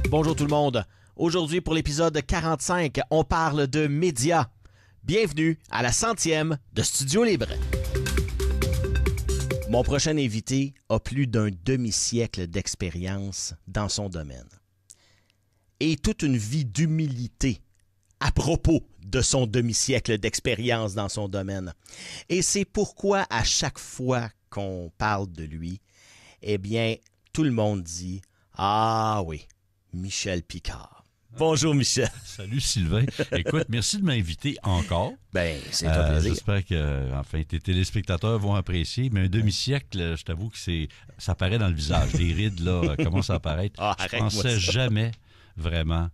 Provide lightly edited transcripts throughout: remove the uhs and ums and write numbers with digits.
Bonjour tout le monde. Aujourd'hui, pour l'épisode 45, on parle de médias. Bienvenue à la 100e de Studio Libre. Mon prochain invité a plus d'un demi-siècle d'expérience dans son domaine. Et toute une vie d'humilité à propos de son demi-siècle d'expérience dans son domaine. Et c'est pourquoi à chaque fois qu'on parle de lui, eh bien, tout le monde dit « Ah oui, Michel Picard ». Bonjour Michel. Salut Sylvain. Écoute, merci de m'inviter encore. Ben, c'est un plaisir. J'espère que tes téléspectateurs vont apprécier. Mais un demi-siècle, je t'avoue que ça paraît dans le visage. Les rides là commencent à apparaître. Je pensais jamais vraiment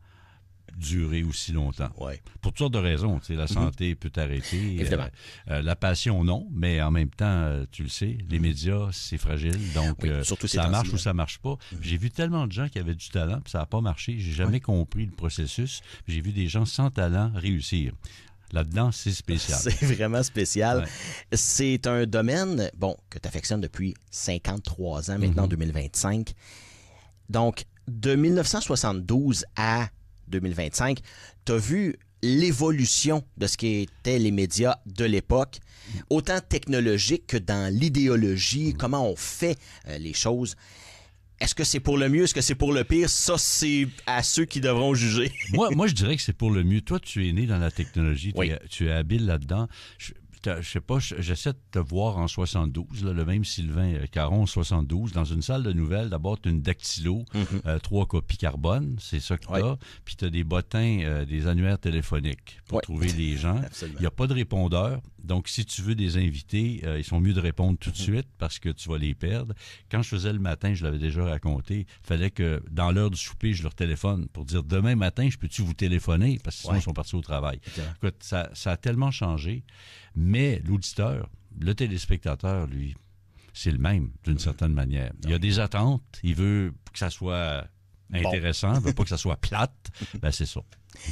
durer aussi longtemps. Ouais. Pour toutes sortes de raisons. Tu sais, la santé peut t'arrêter. Évidemment. La passion, non. Mais en même temps, tu le sais, les médias, c'est fragile. Donc, surtout ça marche ou ça marche pas. J'ai vu tellement de gens qui avaient du talent, puis ça n'a pas marché. J'ai jamais compris le processus. J'ai vu des gens sans talent réussir. Là-dedans, c'est spécial. C'est vraiment spécial. Ouais. C'est un domaine, que tu affectionnes depuis 53 ans, maintenant 2025. Donc, de 1972 à 2025, tu as vu l'évolution de ce qui étaient les médias de l'époque, autant technologique que dans l'idéologie, comment on fait les choses. Est-ce que c'est pour le mieux? Est-ce que c'est pour le pire? Ça, c'est à ceux qui devront juger. Moi, je dirais que c'est pour le mieux. Toi, tu es né dans la technologie, Oui. tu es habile là-dedans. Je sais pas, j'essaie de te voir en 72, là, le même Sylvain Caron en 72, dans une salle de nouvelles. D'abord, tu as une dactylo, 3 copies carbone, c'est ça que tu as. Puis tu as des bottins, des annuaires téléphoniques pour trouver les gens. Il n'y a pas de répondeur. Donc, si tu veux des invités, ils sont mieux de répondre tout de suite parce que tu vas les perdre. Quand je faisais le matin, je l'avais déjà raconté, il fallait que dans l'heure du souper, je leur téléphone pour dire demain matin, je peux-tu vous téléphoner? Parce que sinon, ils sont partis au travail. Écoute, ça a tellement changé. Mais l'auditeur, le téléspectateur, lui, c'est le même, d'une certaine manière. Il y a des attentes. Il veut que ça soit intéressant. Il veut pas que ça soit plate. Ben, c'est ça.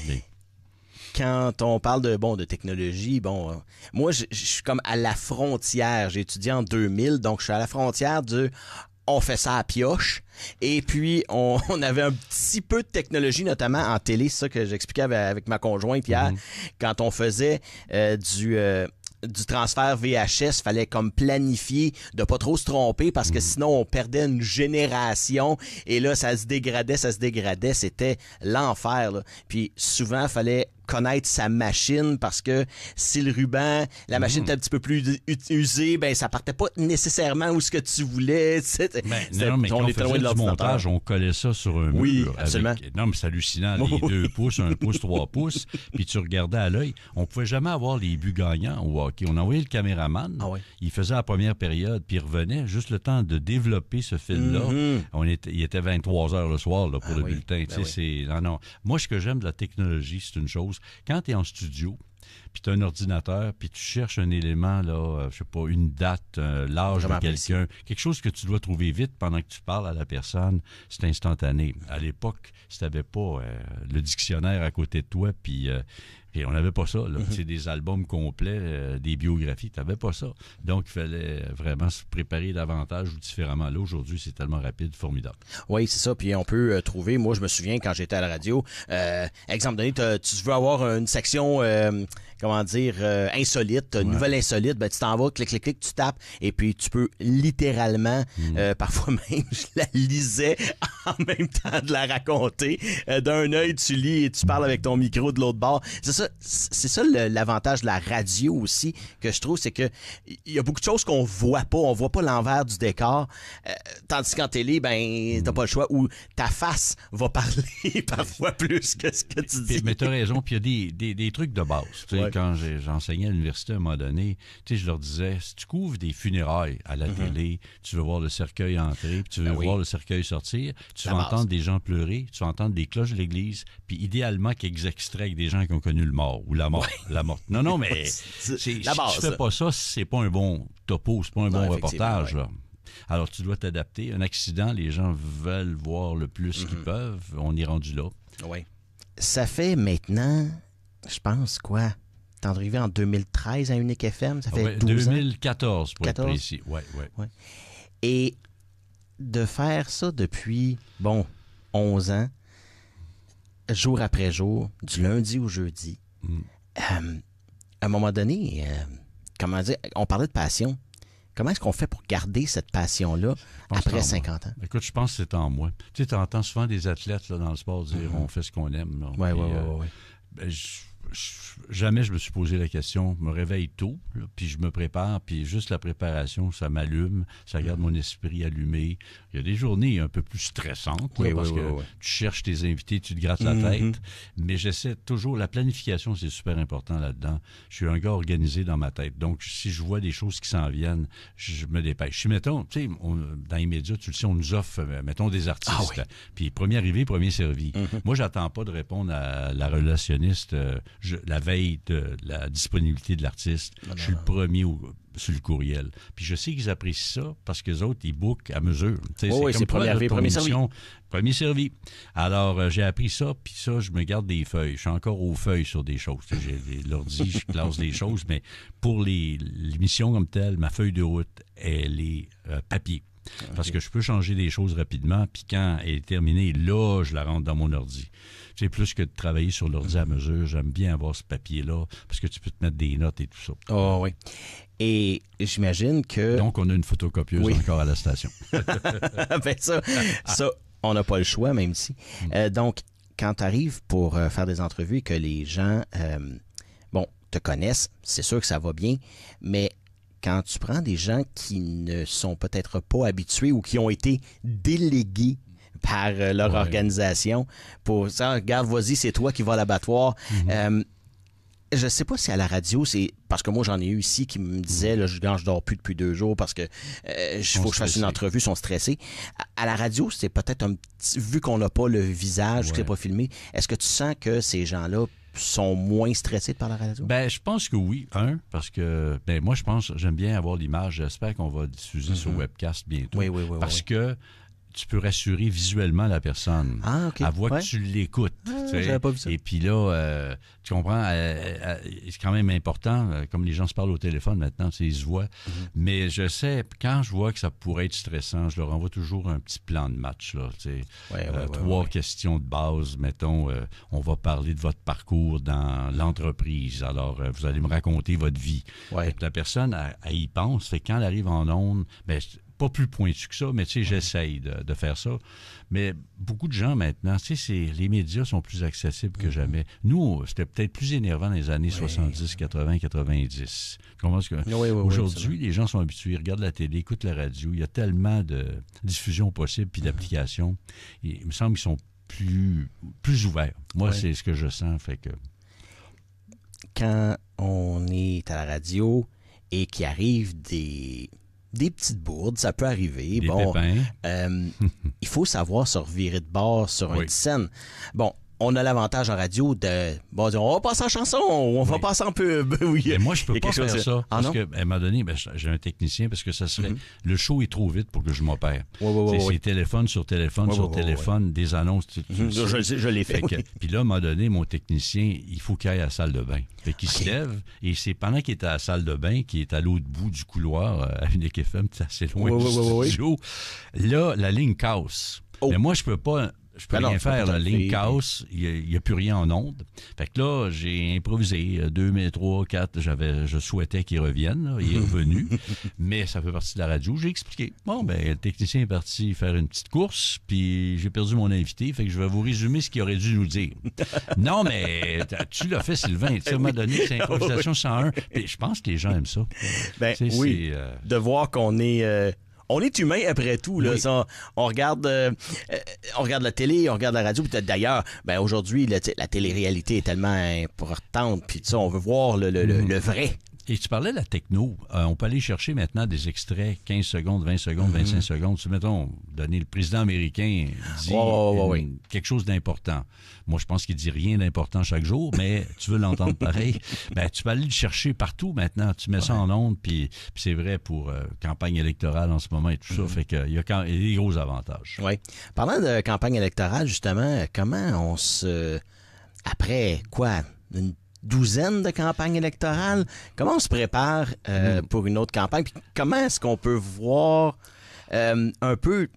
Mais... Quand on parle de technologie, moi, je suis comme à la frontière. J'ai étudié en 2000, donc je suis à la frontière de... On fait ça à pioche. Et puis, on avait un petit peu de technologie, notamment en télé. C'est ça que j'expliquais avec ma conjointe hier. Quand on faisait du transfert VHS, fallait comme planifier de pas trop se tromper parce que sinon on perdait une génération et là ça se dégradait, c'était l'enfer là. Puis souvent fallait connaître sa machine parce que si le ruban, la machine était un petit peu plus usée, ben ça partait pas nécessairement où ce que tu voulais. Mais quand on était loin de du montage, on collait ça sur un mur. Oui, absolument. Non, mais c'est hallucinant. Les 2 pouces, 1 pouce, 3 pouces, puis tu regardais à l'œil. On pouvait jamais avoir les buts gagnants au hockey. On envoyait le caméraman, il faisait la première période, puis il revenait, juste le temps de développer ce film-là. Il était 23 heures le soir là, pour le bulletin. Non. Moi, ce que j'aime de la technologie, c'est une chose. Quand tu es en studio, puis tu as un ordinateur, puis tu cherches un élément, là, je sais pas, une date, l'âge de quelqu'un, quelque chose que tu dois trouver vite pendant que tu parles à la personne, c'est instantané. À l'époque, si tu n'avais pas le dictionnaire à côté de toi, puis on n'avait pas ça. C'est des albums complets, des biographies, tu n'avais pas ça. Donc, il fallait vraiment se préparer davantage ou différemment. Là, aujourd'hui, c'est tellement rapide, formidable. Oui, c'est ça. Puis on peut trouver, moi, je me souviens quand j'étais à la radio, exemple donné, tu veux avoir une section, insolite, une nouvelle insolite, ben tu t'en vas, clic, tu tapes, et puis tu peux littéralement, parfois même, je la lisais en même temps de la raconter. D'un œil, tu lis et tu parles avec ton micro de l'autre bord. C'est ça l'avantage de la radio aussi, que je trouve, c'est que il y a beaucoup de choses qu'on voit pas. On voit pas l'envers du décor. Tandis qu'en télé, ben, t'as pas le choix, ou ta face va parler parfois plus que ce que tu dis. Mais t'as raison, puis il y a des trucs de base. Tu sais, quand j'enseignais à l'université à un moment donné, tu sais, je leur disais, si tu couvres des funérailles à la télé, tu veux voir le cercueil entrer, puis tu veux voir le cercueil sortir, tu vas entendre des gens pleurer, tu vas entendre des cloches de l'église, puis idéalement quelques extraits avec des gens qui ont connu le mort ou la mort. La morte. Non, mais si tu fais pas ça, c'est pas un bon topo, c'est pas un bon reportage. Là. Alors, tu dois t'adapter. Un accident, les gens veulent voir le plus qu'ils peuvent. On est rendu là. Oui. Ça fait maintenant, je pense, quoi? T'es arrivé en 2013 à Unique FM? Ça fait 12 ans? 2014, pour être précis. Oui. Et de faire ça depuis, 11 ans, jour après jour, du lundi au jeudi. À un moment donné, comment dire, on parlait de passion. Comment est-ce qu'on fait pour garder cette passion-là après 50 ans? Écoute, je pense que c'est en moi. Tu sais, tu entends souvent des athlètes là, dans le sport dire on fait ce qu'on aime. Oui. Jamais je me suis posé la question. Je me réveille tôt, là, puis je me prépare, puis juste la préparation, ça m'allume, ça garde mon esprit allumé. Il y a des journées un peu plus stressantes, là, parce que tu cherches tes invités, tu te grattes la tête, mais j'essaie toujours, la planification, c'est super important là-dedans. Je suis un gars organisé dans ma tête, donc si je vois des choses qui s'en viennent, je me dépêche. Si, mettons, tu sais, dans les médias, tu le sais, on nous offre, mettons, des artistes, puis premier arrivé, premier servi. Moi, j'attends pas de répondre à la relationniste la veille de la disponibilité de l'artiste. Je suis le premier sur le courriel. Puis je sais qu'ils apprécient ça parce que les autres, ils bookent à mesure. C'est premier arrivé, premier servi. Premier servi. Alors, j'ai appris ça, puis ça, je me garde des feuilles. Je suis encore aux feuilles sur des choses. J'ai l'ordi, je classe des choses, mais pour l'émission comme telle, ma feuille de route, elle est papier. Parce que je peux changer des choses rapidement, puis quand elle est terminée, là, je la rentre dans mon ordi. Tu sais, plus que de travailler sur l'ordi à mesure, j'aime bien avoir ce papier-là, parce que tu peux te mettre des notes et tout ça. Oh oui. Et j'imagine que... Donc, on a une photocopieuse encore à la station. Ben ça, on n'a pas le choix, même si. Donc, quand tu arrives pour faire des entrevues et que les gens, te connaissent, c'est sûr que ça va bien, mais... Quand tu prends des gens qui ne sont peut-être pas habitués ou qui ont été délégués par leur organisation pour ça, regarde, vas-y, c'est toi qui vas à l'abattoir. Je sais pas si à la radio, c'est parce que moi j'en ai eu ici qui me disaient là, je dors plus depuis 2 jours parce que faut que je fasse une entrevue, ils sont stressés. À la radio, c'est peut-être un petit, vu qu'on n'a pas le visage, que c'est pas filmé, est-ce que tu sens que ces gens-là sont moins stressés par la radio? Ben, je pense que oui. Parce que, moi, j'aime bien avoir l'image. J'espère qu'on va diffuser sur webcast bientôt. Oui. Parce que tu peux rassurer visuellement la personne. Ah, OK. Elle voit que tu l'écoutes. J'avais pas vu ça. Et puis là, tu comprends, c'est quand même important, comme les gens se parlent au téléphone maintenant, ils se voient. Mais je sais, quand je vois que ça pourrait être stressant, je leur envoie toujours un petit plan de match. Là, 3 questions de base, mettons, on va parler de votre parcours dans l'entreprise. Alors, vous allez me raconter votre vie. Et la personne, elle y pense. Fait que quand elle arrive en ondes, pas plus pointu que ça, mais tu sais, j'essaye de faire ça. Mais beaucoup de gens maintenant, tu sais, les médias sont plus accessibles que jamais. Nous, c'était peut-être plus énervant dans les années 70, 80, 90. Aujourd'hui, les gens sont habitués, ils regardent la télé, écoutent la radio. Il y a tellement de diffusion possible puis d'applications. Il me semble qu'ils sont plus ouverts. Moi, c'est ce que je sens. Fait que... Quand on est à la radio et qu'il arrive des petites bourdes, ça peut arriver. Des pépins. Il faut savoir se revirer de bord sur une scène. Bon, on a l'avantage en radio de... Bon, on va passer en chanson, on va passer en pub. Mais moi, je peux pas faire ça. Ah, parce qu'à un moment donné, j'ai un technicien, parce que ça serait... Le show est trop vite pour que je m'opère. C'est téléphone sur téléphone sur téléphone, des annonces. Je l'ai fait. Puis là, à un moment donné, mon technicien, il faut qu'il aille à la salle de bain. Fait qu'il se lève, et c'est pendant qu'il est à la salle de bain, qu'il est à l'autre bout du couloir, à Unique FM, c'est assez loin du studio. Là, la ligne casse. Mais moi, je peux rien faire, la ligne casse, il n'y a plus rien en onde. Fait que là, j'ai improvisé 2, 3, 4, je souhaitais qu'il revienne, là, il est revenu, mais ça fait partie de la radio. J'ai expliqué. Bon, le technicien est parti faire une petite course, puis j'ai perdu mon invité, fait que je vais vous résumer ce qu'il aurait dû nous dire. Non, mais tu l'as fait, Sylvain, tu m'as donné cette improvisation 101, puis je pense que les gens aiment ça. De voir qu'on est... On est humain après tout. Là. Ça, on regarde la télé, on regarde la radio. D'ailleurs, aujourd'hui, la télé-réalité est tellement importante. Puis on veut voir le vrai. Et tu parlais de la techno. On peut aller chercher maintenant des extraits 15 secondes, 20 secondes, 25 secondes. Mettons, le président américain dit quelque chose d'important. Moi, je pense qu'il dit rien d'important chaque jour, mais tu veux l'entendre pareil. Tu peux aller le chercher partout maintenant. Tu mets ça en ondes, puis c'est vrai pour campagne électorale en ce moment et tout ça. Fait qu'il y a des gros avantages. Oui. Parlant de campagne électorale, justement, comment après une douzaine de campagnes électorales, comment on se prépare pour une autre campagne? Puis comment est-ce qu'on peut voir un peu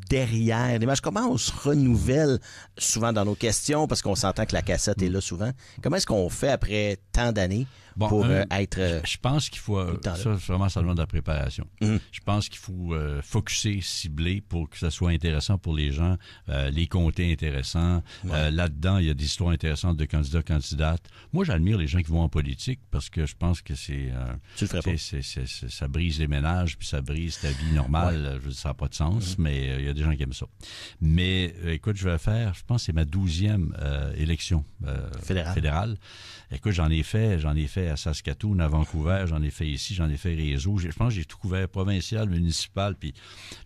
derrière l'image? Comment on se renouvelle souvent dans nos questions, parce qu'on s'entend que la cassette est là souvent. Comment est-ce qu'on fait après tant d'années pour être... je pense qu'il faut... ça, vraiment, ça demande de la préparation. Je pense qu'il faut focusser, cibler pour que ça soit intéressant pour les gens, les comtés intéressants. Là-dedans, il y a des histoires intéressantes de candidats, candidates. Moi, j'admire les gens qui vont en politique parce que je pense que c'est... tu le ferais pas. Ça brise les ménages, puis ça brise ta vie normale. Je veux dire, ça n'a pas de sens, mais il y a des gens qui aiment ça. Mais écoute, je vais faire, je pense que c'est ma 12e élection fédérale. Écoute, j'en ai fait à Saskatoon, à Vancouver, j'en ai fait ici, j'en ai fait réseau. Je pense que j'ai tout couvert, provincial, municipal.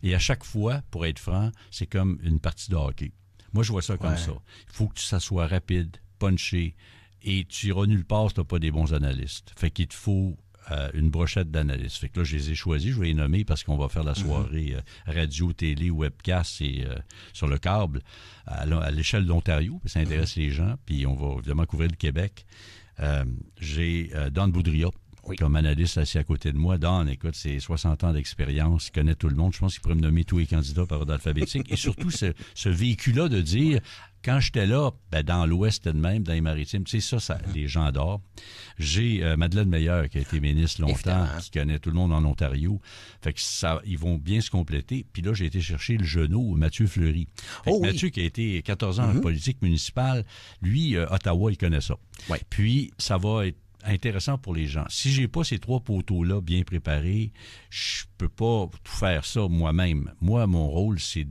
Et à chaque fois, pour être franc, c'est comme une partie de hockey. Moi, je vois ça comme ça. Il faut que ça soit rapide, punché, et tu iras nulle part si tu n'as pas des bons analystes. Fait qu'il te faut une brochette d'analystes. Fait que là, je les ai choisis, je vais les nommer parce qu'on va faire la soirée radio, télé, webcast et sur le câble à l'échelle de l'Ontario, ça intéresse les gens, puis on va évidemment couvrir le Québec. J'ai Don Boudria comme analyste assis à côté de moi. Don, écoute, c'est 60 ans d'expérience, il connaît tout le monde. Je pense qu'il pourrait me nommer tous les candidats par ordre alphabétique. Et surtout, ce véhicule-là de dire... Quand j'étais là, dans l'Ouest de même, dans les Maritimes, tu sais, ça les gens adorent. J'ai Madeleine Meilleur, qui a été ministre longtemps, qui connaît tout le monde en Ontario. Fait que ils vont bien se compléter. Puis là, j'ai été chercher le genou, Mathieu Fleury. Mathieu, qui a été 14 ans en politique municipale, lui, Ottawa, il connaît ça. Puis, ça va être intéressant pour les gens. Si j'ai pas ces 3 poteaux-là bien préparés, je peux pas tout faire ça moi-même. Moi, mon rôle, c'est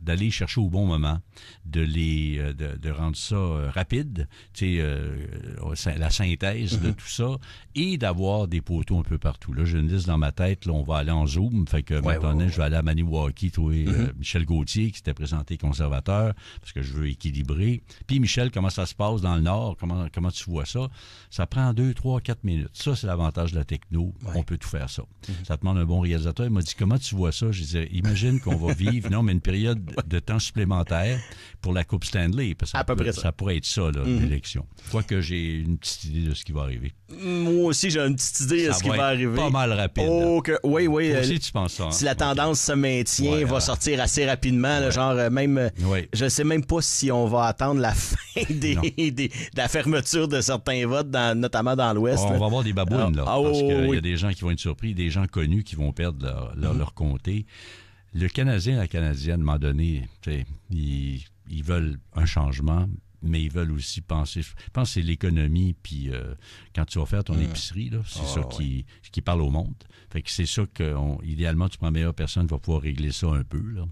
d'aller chercher au bon moment, de rendre ça rapide, tu sais, la synthèse de tout ça, et d'avoir des poteaux un peu partout. Là, j'ai une liste dans ma tête, là, on va aller en Zoom, fait que maintenant, je vais aller à Maniwaki, Michel Gauthier, qui s'était présenté conservateur, parce que je veux équilibrer. Puis Michel, comment ça se passe dans le Nord? Comment tu vois ça? Ça prend 2, 3, 4 minutes. Ça, c'est l'avantage de la techno. On peut tout faire ça. Ça te demande un bon réalisateur. Il m'a dit, comment tu vois ça? Je disais, imagine qu'on va vivre, une période de temps supplémentaire pour la Coupe Stanley. Parce que ça pourrait être ça, l'élection. Quoique j'ai une petite idée de ce qui va arriver. Moi aussi, j'ai une petite idée de ce qui va arriver. Pas mal rapide. Oui. Toi aussi, tu penses ça. Si la tendance se maintient, va sortir assez rapidement. Là, même, je ne sais même pas si on va attendre la fin de la fermeture de certains votes, notamment dans l'Ouest. On va avoir des babounes, là. Parce qu'il y a des gens qui vont être surpris, des gens connus qui vont perdre leur comté. Le Canadien et la Canadienne, à un moment donné, ils veulent un changement, mais ils veulent aussi penser... Je pense que c'est l'économie, puis quand tu vas faire ton épicerie, là, c'est ça qui parle au monde. Fait que c'est ça que, idéalement, tu prends la meilleure personne, va pouvoir régler ça un peu, là.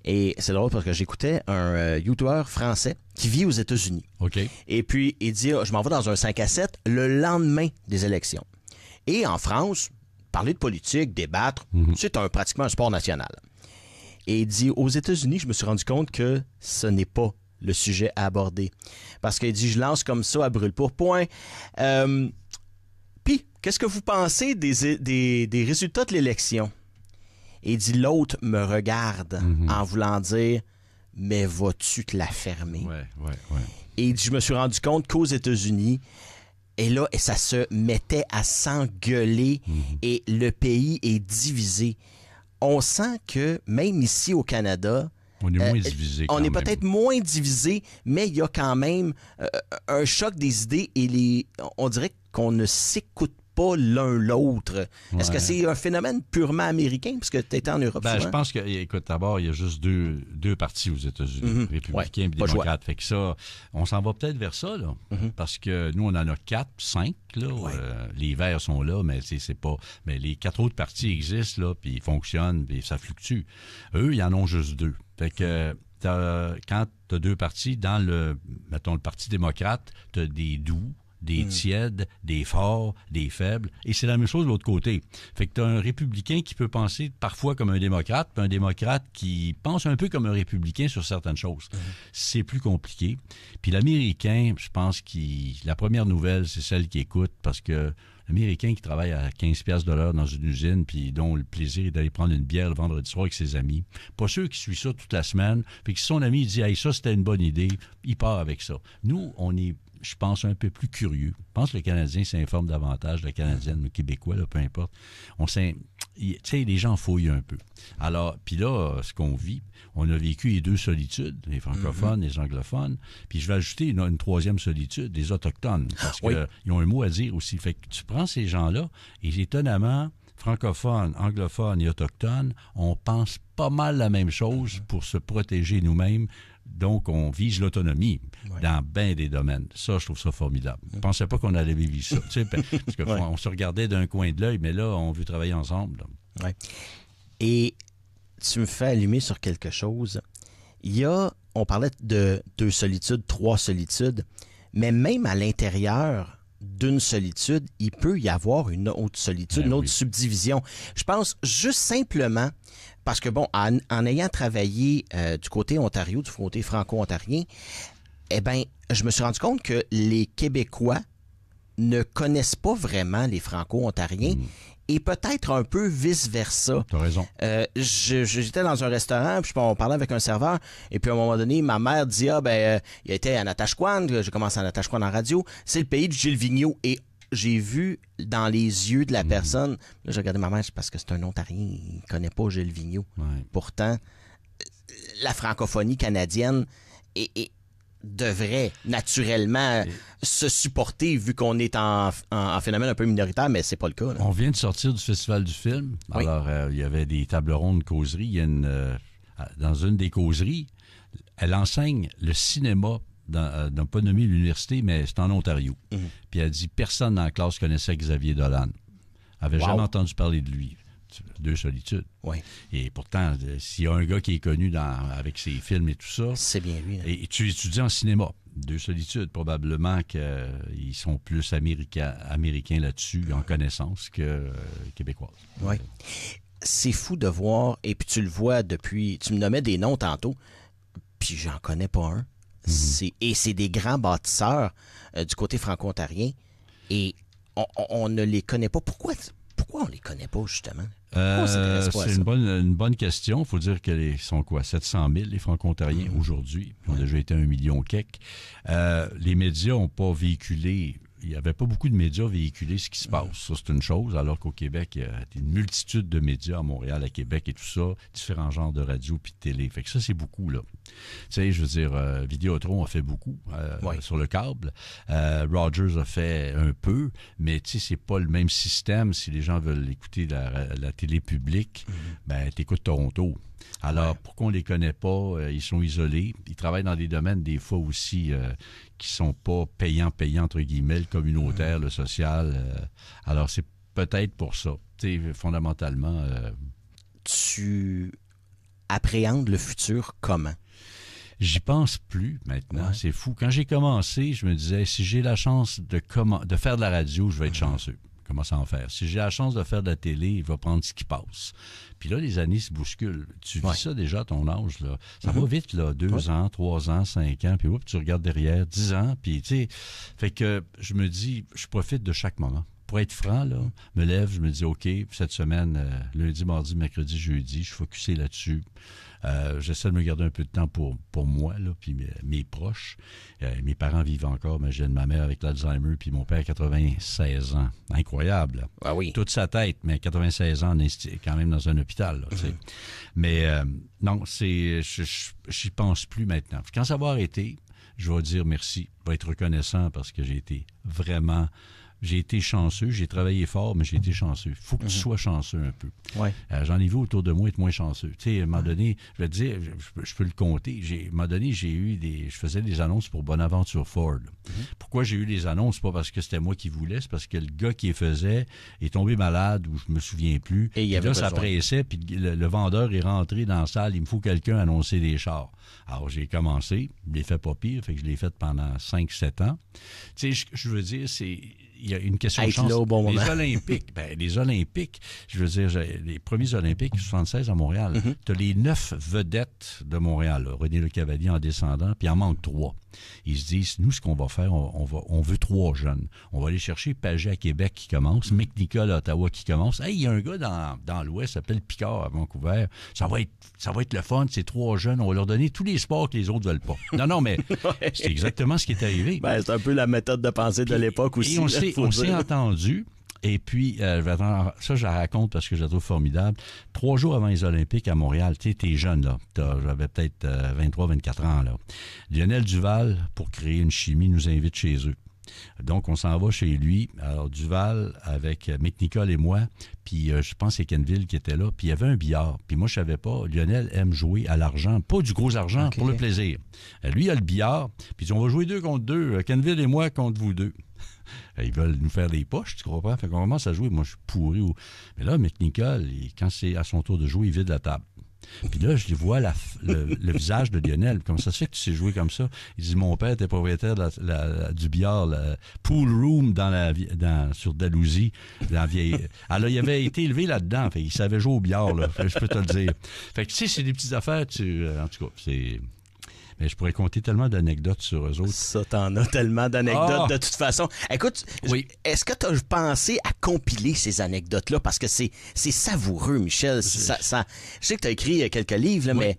Et c'est drôle parce que j'écoutais un YouTuber français qui vit aux États-Unis. OK. Et puis, il dit, je m'en vais dans un 5 à 7 le lendemain des élections. Et en France, parler de politique, débattre, c'est pratiquement un sport national. Et il dit, aux États-Unis, je me suis rendu compte que ce n'est pas le sujet à aborder. Parce qu'il dit, je lance comme ça à brûle-pourpoint. Puis, qu'est-ce que vous pensez des résultats de l'élection? Et il dit, l'autre me regarde en voulant dire, mais vas-tu te la fermer? Ouais. Et il dit, je me suis rendu compte qu'aux États-Unis, et ça se mettait à s'engueuler et le pays est divisé. On sent que même ici au Canada, on est moins divisé. On est peut-être moins divisé, mais il y a quand même un choc des idées et on dirait qu'on ne s'écoute pas l'un l'autre. Est-ce que c'est un phénomène purement américain, parce que tu étais en Europe souvent? Je pense que, écoute, d'abord, il y a juste deux partis aux États-Unis, républicains et démocrates. Fait que ça, on s'en va peut-être vers ça, là, parce que nous, on en a 4, 5, là. Les Verts sont là, mais c'est pas... Mais les 4 autres partis existent, là, puis ils fonctionnent, puis ça fluctue. Eux, ils en ont juste 2. Fait que quand tu as 2 partis, dans le Parti démocrate, tu as des doux, des tièdes, des forts, des faibles, et c'est la même chose de l'autre côté. Fait que tu as un républicain qui peut penser parfois comme un démocrate, puis un démocrate qui pense un peu comme un républicain sur certaines choses. C'est plus compliqué. Puis l'Américain, je pense la première nouvelle, c'est celle qui écoute, parce que l'Américain qui travaille à 15$ de l'heure dans une usine, puis dont le plaisir est d'aller prendre une bière le vendredi soir avec ses amis, pas sûr qu'il suit ça toute la semaine, puis que si son ami dit « Hey, ça, c'était une bonne idée », il part avec ça. Nous, on est je pense, un peu plus curieux. Je pense que le Canadien s'informe davantage, le Canadien, le Québécois, là, peu importe. Tu sais, les gens fouillent un peu. Alors, puis là, ce qu'on vit, on a vécu les deux solitudes, les francophones, les anglophones, puis je vais ajouter une troisième solitude, les autochtones, parce qu'ils ont un mot à dire aussi. Fait que tu prends ces gens-là, et étonnamment, francophones, anglophones et autochtones, on pense pas mal la même chose pour se protéger nous-mêmes. Donc, on vise l'autonomie dans bien des domaines. Ça, je trouve ça formidable. Je ne pensais pas qu'on allait vivre ça. Tu sais, parce qu'on se regardait d'un coin de l'œil, mais là, on veut travailler ensemble. Ouais. Et tu me fais allumer sur quelque chose. On parlait de 2 solitudes, 3 solitudes, mais même à l'intérieur d'une solitude, il peut y avoir une autre solitude, une autre subdivision. Je pense juste simplement, parce que bon, en ayant travaillé du côté Ontario, du côté franco-ontarien, eh bien, je me suis rendu compte que les Québécois ne connaissent pas vraiment les franco-ontariens et peut-être un peu vice-versa. T'as raison. J'étais dans un restaurant, puis on parlait avec un serveur, et puis à un moment donné, ma mère dit « Ah, ben, il était à Natashquan, j'ai commencé à Natashquan en radio, c'est le pays de Gilles Vigneault. » Et j'ai vu dans les yeux de la personne, là, j'ai regardé ma mère, c'est parce que c'est un Ontarien, il ne connaît pas Gilles Vigneault. Ouais. Pourtant, la francophonie canadienne devrait naturellement se supporter vu qu'on est en phénomène un peu minoritaire, mais c'est pas le cas. Là. On vient de sortir du Festival du film. Oui. Alors, il y avait des tables rondes causeries. Il y a dans une des causeries, elle enseigne le cinéma dans pas nommé l'université, mais c'est en Ontario. Puis elle dit, personne dans la classe connaissait Xavier Dolan. Avait jamais entendu parler de lui. 2 solitudes. Oui. Et pourtant, s'il y a un gars qui est connu avec ses films et tout ça... C'est bien lui. Hein? Et tu étudies en cinéma. 2 solitudes, probablement qu'ils sont plus américains là-dessus, en connaissance, que québécoises. Oui. C'est fou de voir, et puis tu le vois depuis... Tu me nommais des noms tantôt, puis j'en connais pas un. Et c'est des grands bâtisseurs du côté franco-ontarien, et on ne les connaît pas. Pourquoi on les connaît pas, justement? C'est une bonne question. Il faut dire qu'ils sont quoi? 700 000, les franco-ontariens, aujourd'hui. Ils ont déjà été 1 million quelques. Les médias n'ont pas véhiculé... Il n'y avait pas beaucoup de médias véhiculer ce qui se passe. Ça, c'est une chose, alors qu'au Québec, il y a une multitude de médias, à Montréal, à Québec et tout ça, différents genres de radio puis de télé. Fait que ça, c'est beaucoup, là. Tu sais, je veux dire, Vidéotron a fait beaucoup sur le câble. Rogers a fait un peu, mais tu sais, c'est pas le même système. Si les gens veulent écouter la télé publique, ben t'écoutes Toronto. Alors, pourquoi on les connaît pas? Ils sont isolés. Ils travaillent dans des domaines, des fois aussi, qui sont pas payants, entre guillemets, le communautaire, le social. Alors, c'est peut-être pour ça. Tu sais, fondamentalement... Tu appréhendes le futur comment? J'y pense plus maintenant. Ouais. C'est fou. Quand j'ai commencé, je me disais, si j'ai la chance de faire de la radio, je vais être chanceux. Commencer à en faire. Si j'ai la chance de faire de la télé, il va prendre ce qui passe. Puis là, les années se bousculent. Tu vis ça déjà à ton âge, là. Ça va vite, là. 2 ans, 3 ans, 5 ans, puis tu regardes derrière, 10 ans, puis tu sais. Fait que je me dis, je profite de chaque moment. Pour être franc, là, me lève, je me dis, OK, cette semaine, lundi, mardi, mercredi, jeudi, je suis focusé là-dessus. J'essaie de me garder un peu de temps pour moi, là, puis mes proches. Mes parents vivent encore, mais j'ai ma mère avec l'Alzheimer, puis mon père 96 ans. Incroyable. Là. Ah oui. Toute sa tête, mais 96 ans, on est quand même dans un hôpital. Là, mais non, j'y pense plus maintenant. Quand ça va arrêter, je vais dire merci. Je vais être reconnaissant parce que j'ai été chanceux, j'ai travaillé fort, mais j'ai été chanceux. Il faut que tu sois chanceux un peu. Ouais. J'en ai vu autour de moi être moins chanceux. Tu sais, à un moment donné, je vais te dire, je peux le compter. À un moment donné, je faisais des annonces pour Bonaventure Ford. Pourquoi j'ai eu les annonces? Pas parce que c'était moi qui voulais, c'est parce que le gars qui les faisait est tombé malade ou je me souviens plus. Et là, ça pressait, puis le vendeur est rentré dans la salle, il me faut quelqu'un annoncer des chars. Alors, j'ai commencé, je l'ai fait pas pire, fait que je l'ai fait pendant 5-7 ans. Tu sais, je veux dire, il y a une question de Être chance. là au bon moment. Les Olympiques, je veux dire, les premiers Olympiques, 76 à Montréal, tu as les 9 vedettes de Montréal, là, René Le Cavalier en descendant, puis il en manque 3. Ils se disent, nous, ce qu'on va faire, on veut 3 jeunes. On va aller chercher Pagé à Québec qui commence, Mick Nicol à Ottawa qui commence. Hey, il y a un gars dans l'Ouest, s'appelle Picard à Vancouver. Ça va être le fun, ces 3 jeunes. On va leur donner tous les sports que les autres veulent pas. Non, mais c'est exactement ce qui est arrivé. Ben, c'est un peu la méthode de pensée de l'époque aussi. Et on s'est entendu. Et puis, ça, je la raconte parce que je la trouve formidable. 3 jours avant les Olympiques à Montréal, tu sais, t'es jeune, là. J'avais peut-être 23, 24 ans, là. Lionel Duval, pour créer une chimie, nous invite chez eux. Donc, on s'en va chez lui. Alors, Duval, avec Mick Nicol et moi, puis je pense que c'est Kenville qui était là, puis il y avait un billard. Puis moi, je savais pas, Lionel aime jouer à l'argent, pas du gros argent, pour le plaisir. Lui, il a le billard, puis il dit, on va jouer 2 contre 2, Kenville et moi contre vous 2. Ils veulent nous faire des poches, tu comprends? Fait qu'on commence à jouer. Moi, je suis pourri. Mais là, Mick Nicol, quand c'est à son tour de jouer, il vide la table. Puis là, je les vois le visage de Lionel. Comment ça se fait que tu sais jouer comme ça? Il dit, mon père était propriétaire du billard, le pool room sur Dalhousie, dans la vieille. Alors, il avait été élevé là-dedans. Fait, il savait jouer au billard, là. Je peux te le dire. Fait que, tu sais, c'est des petites affaires. En tout cas, c'est... Mais je pourrais compter tellement d'anecdotes sur eux autres. Ça, t'en as tellement d'anecdotes de toute façon. Écoute, oui. Est-ce que t'as pensé à compiler ces anecdotes-là? Parce que c'est savoureux, Michel. Je sais que t'as écrit quelques livres, là, mais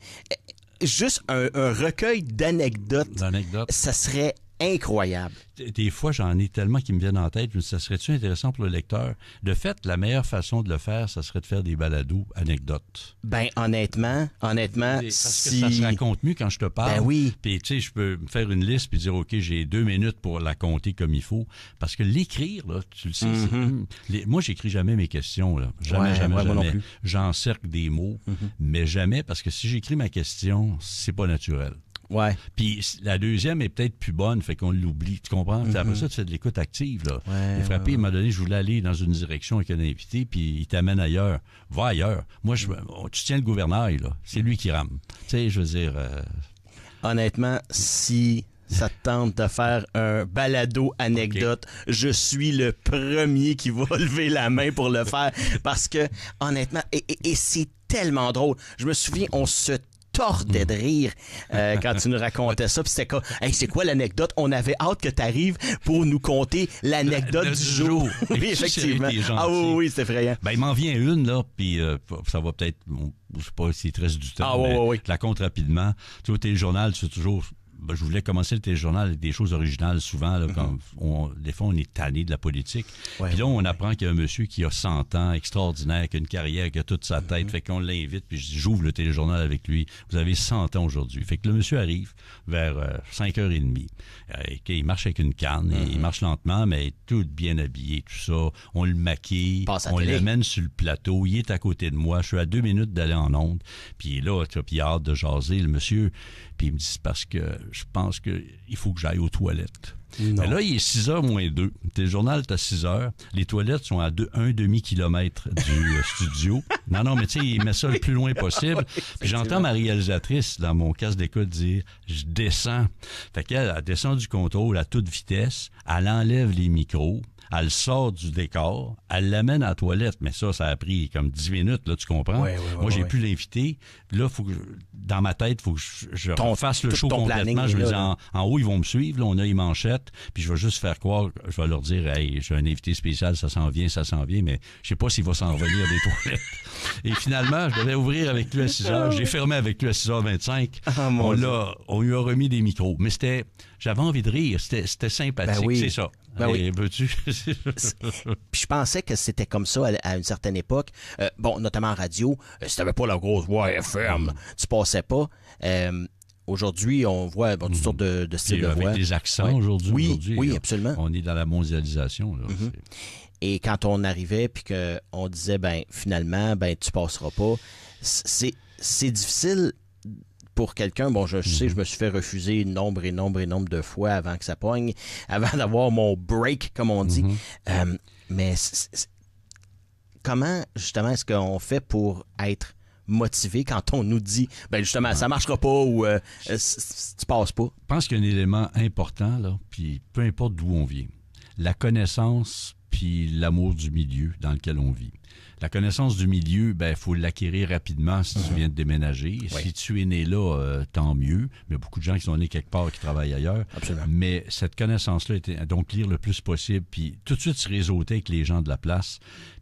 juste un recueil d'anecdotes, ça serait incroyable. Des fois, j'en ai tellement qui me viennent en tête. Ça serait-tu intéressant pour le lecteur? De fait, la meilleure façon de le faire, ça serait de faire des balados anecdotes. Ben, honnêtement, parce que ça se raconte mieux quand je te parle. Ben oui. Puis, tu sais, je peux me faire une liste puis dire, OK, j'ai 2 minutes pour la compter comme il faut. Parce que l'écrire, là, tu le sais, moi, j'écris jamais mes questions, là. Jamais. Moi non plus. J'encercle des mots, mais jamais, parce que si j'écris ma question, c'est pas naturel. Ouais. Puis la deuxième est peut-être plus bonne, fait qu'on l'oublie. Tu comprends? Après ça, tu fais de l'écoute active, là. Il frappé, il m'a donné, je voulais aller dans une direction avec un invité, puis il t'amène ailleurs. Va ailleurs. Moi, tu tiens le gouvernail, là. C'est lui qui rame. Tu sais, je veux dire... Honnêtement, si ça te tente de faire un balado anecdote, je suis le premier qui va lever la main pour le faire. Parce que, honnêtement, et c'est tellement drôle. Je me souviens, on se tordait de rire quand tu nous racontais ça. Puis c'était quoi? Hey, c'est quoi l'anecdote? On avait hâte que tu arrives pour nous conter l'anecdote du jour. Oui, effectivement. Oui, c'est effrayant. Ben, il m'en vient une, là, puis ça va peut-être... je sais pas s'il te reste du temps, mais je la compte rapidement. Tu vois, téléjournal, c'est toujours... je voulais commencer le téléjournal avec des choses originales, souvent. Là, des fois, on est tanné de la politique. Puis là, on apprend qu'il y a un monsieur qui a 100 ans, extraordinaire, qui a une carrière, qui a toute sa tête. Fait qu'on l'invite, puis je dis, j'ouvre le téléjournal avec lui. Vous avez 100 ans aujourd'hui. Fait que le monsieur arrive vers 5h30. Il marche avec une canne, il marche lentement, mais tout bien habillé, tout ça. On le maquille, on l'amène sur le plateau. Il est à côté de moi. Je suis à 2 minutes d'aller en onde. Puis là, puis il a hâte de jaser, le monsieur. Puis il me dit, c'est parce que je pense qu'il faut que j'aille aux toilettes. Mais là, il est 6h moins 2. Tes journal, t'as 6h. Les toilettes sont à un demi-kilomètre du studio. Non, mais tu sais, il met ça le plus loin possible. Puis j'entends ma réalisatrice, dans mon casque d'écoute, dire « Je descends ». Fait qu'elle descend du contrôle à toute vitesse. Elle enlève les micros. Elle sort du décor, elle l'amène à la toilette. Mais ça a pris comme 10 minutes, là, tu comprends? Moi, j'ai pu l'inviter. Là, dans ma tête, il faut que je fasse le show complètement. Je me dis, en haut, ils vont me suivre. Là, on a les manchettes. Puis je vais juste faire croire, je vais leur dire, hey, j'ai un invité spécial, ça s'en vient. Mais je sais pas s'il va s'en revenir des toilettes. Et finalement, je devais ouvrir avec lui à 6h. J'ai fermé avec lui à 6h25. On lui a remis des micros. Mais j'avais envie de rire. C'était sympathique. C'est ça. Veux-tu? Puis je pensais que c'était comme ça à une certaine époque. Notamment en radio, si t'avais pas la grosse voix FM, tu passais pas. Aujourd'hui, on voit toutes sortes de styles de voix. Avec des accents aujourd'hui. Oui, absolument. On est dans la mondialisation. Là, Et quand on arrivait puis qu'on disait, finalement, tu passeras pas, c'est difficile pour quelqu'un. Bon, je sais, je me suis fait refuser nombre de fois avant que ça pogne, avant d'avoir mon break, comme on dit. Mais comment, justement, est-ce qu'on fait pour être motivé quand on nous dit, justement, ça marchera pas ou tu passes pas? Je pense qu'il y a un élément important, là, puis peu importe d'où on vient. la connaissance puis l'amour du milieu dans lequel on vit. La connaissance du milieu, il faut l'acquérir rapidement si tu viens de déménager. Oui. Si tu es né là, tant mieux. Mais il y a beaucoup de gens qui sont nés quelque part qui travaillent ailleurs. Absolument. Mais cette connaissance-là, donc lire le plus possible, puis tout de suite se réseauter avec les gens de la place,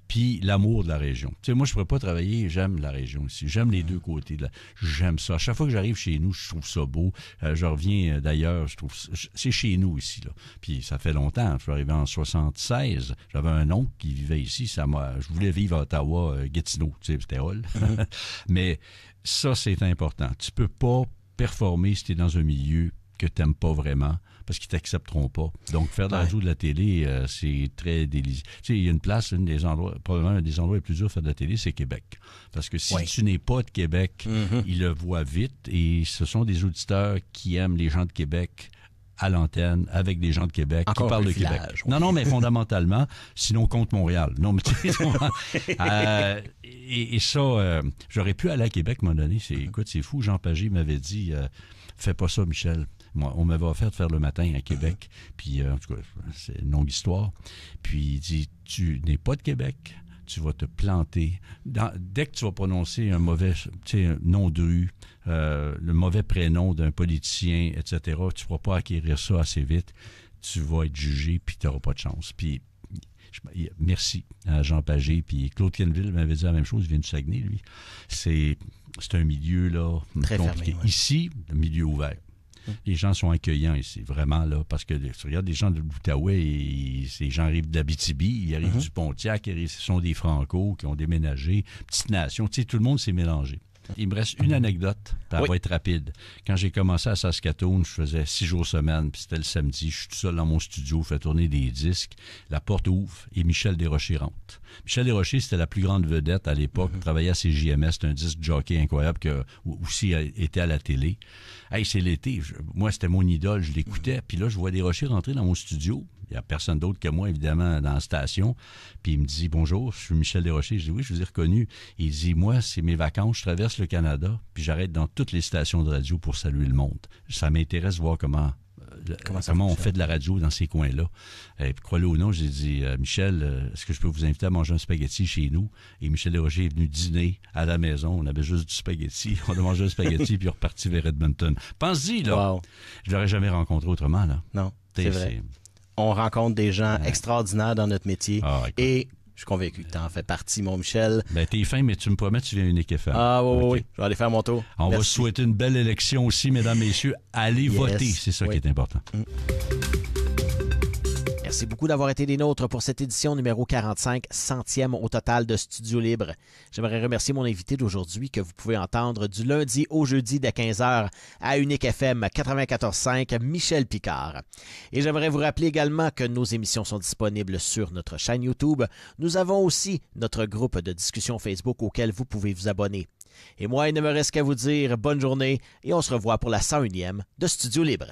puis l'amour de la région. Tu sais, moi, je ne pourrais pas travailler, j'aime la région ici. J'aime les deux côtés. J'aime ça. À chaque fois que j'arrive chez nous, je trouve ça beau. Je reviens d'ailleurs, je trouve c'est chez nous ici, là. Puis ça fait longtemps. Je suis arrivé en 76. J'avais un oncle qui vivait ici. Je voulais vivre à Ottawa, Gatineau, tu sais, c'était hall. Mais ça, c'est important. Tu peux pas performer si tu es dans un milieu que tu n'aimes pas vraiment, parce qu'ils ne t'accepteront pas. Donc, faire de la radio, de la télé, c'est très délicieux. Tu sais, il y a une place, probablement un des endroits les plus durs de faire de la télé, c'est Québec. Parce que si tu n'es pas de Québec, ils le voient vite, et ce sont des auditeurs qui aiment les gens de Québec à l'antenne, avec des gens de Québec qui parlent de Québec. Ouais. Non, mais fondamentalement, sinon contre Montréal. Non, mais tu sais, et ça, j'aurais pu aller à Québec, à un moment donné. Écoute, c'est fou, Jean Pagé m'avait dit, fais pas ça, Michel. Moi, on m'avait offert de faire le matin à Québec. Puis, en tout cas, c'est une longue histoire. Puis, il dit, tu n'es pas de Québec, tu vas te planter. Dès que tu vas prononcer un mauvais nom de rue, le mauvais prénom d'un politicien, etc., tu ne pourras pas acquérir ça assez vite. Tu vas être jugé, puis tu n'auras pas de chance. Puis, merci à Jean Pagé. Puis Claude Kenville m'avait dit la même chose, il vient du Saguenay, lui. C'est un milieu là, très compliqué. Fermé, ouais. Ici, le milieu ouvert. Les gens sont accueillants ici, vraiment, là, parce que tu regardes des gens de l'Outaouais, ces gens arrivent d'Abitibi, ils arrivent du Pontiac, ce sont des Franco qui ont déménagé, petite nation, tu sais, tout le monde s'est mélangé. Il me reste une anecdote, elle va être rapide. Quand j'ai commencé à Saskatoon, je faisais 6 jours semaine, puis c'était le samedi, je suis tout seul dans mon studio, je fais tourner des disques, la porte ouvre et Michel Desrochers rentre. Michel Desrochers, c'était la plus grande vedette à l'époque, travaillait à CJMS, c'était un disque jockey incroyable qui aussi était à la télé. Hey, c'est l'été, moi c'était mon idole, je l'écoutais, puis là je vois Desrochers rentrer dans mon studio. Il n'y a personne d'autre que moi, évidemment, dans la station. Puis il me dit « Bonjour, je suis Michel Desrochers. » Je dis « Oui, je vous ai reconnu. » Il dit « Moi, c'est mes vacances, je traverse le Canada, puis j'arrête dans toutes les stations de radio pour saluer le monde. Ça m'intéresse de voir comment on fait de la radio dans ces coins-là. » Et puis, crois-le ou non, j'ai dit « Michel, est-ce que je peux vous inviter à manger un spaghetti chez nous? » Et Michel Desrochers est venu dîner à la maison. On avait juste du spaghetti. On a mangé un spaghetti, puis on est reparti vers Edmonton. Pense-y, là. Wow. Je l'aurais jamais rencontré autrement, là. Non, c'est vrai. On rencontre des gens extraordinaires dans notre métier. Et je suis convaincu que tu en fais partie, mon Michel. Ben, t'es fin, mais tu me promets que tu viens à Unique FM. Ah oui. Je vais aller faire mon tour. On va souhaiter une belle élection aussi, mesdames, messieurs. Allez voter, c'est ça qui est important. Merci beaucoup d'avoir été des nôtres pour cette édition numéro 45, 100e au total de Studio Libre. J'aimerais remercier mon invité d'aujourd'hui que vous pouvez entendre du lundi au jeudi dès 15h à Unique FM 94.5, Michel Picard. Et j'aimerais vous rappeler également que nos émissions sont disponibles sur notre chaîne YouTube. Nous avons aussi notre groupe de discussion Facebook auquel vous pouvez vous abonner. Et moi, il ne me reste qu'à vous dire bonne journée et on se revoit pour la 101e de Studio Libre.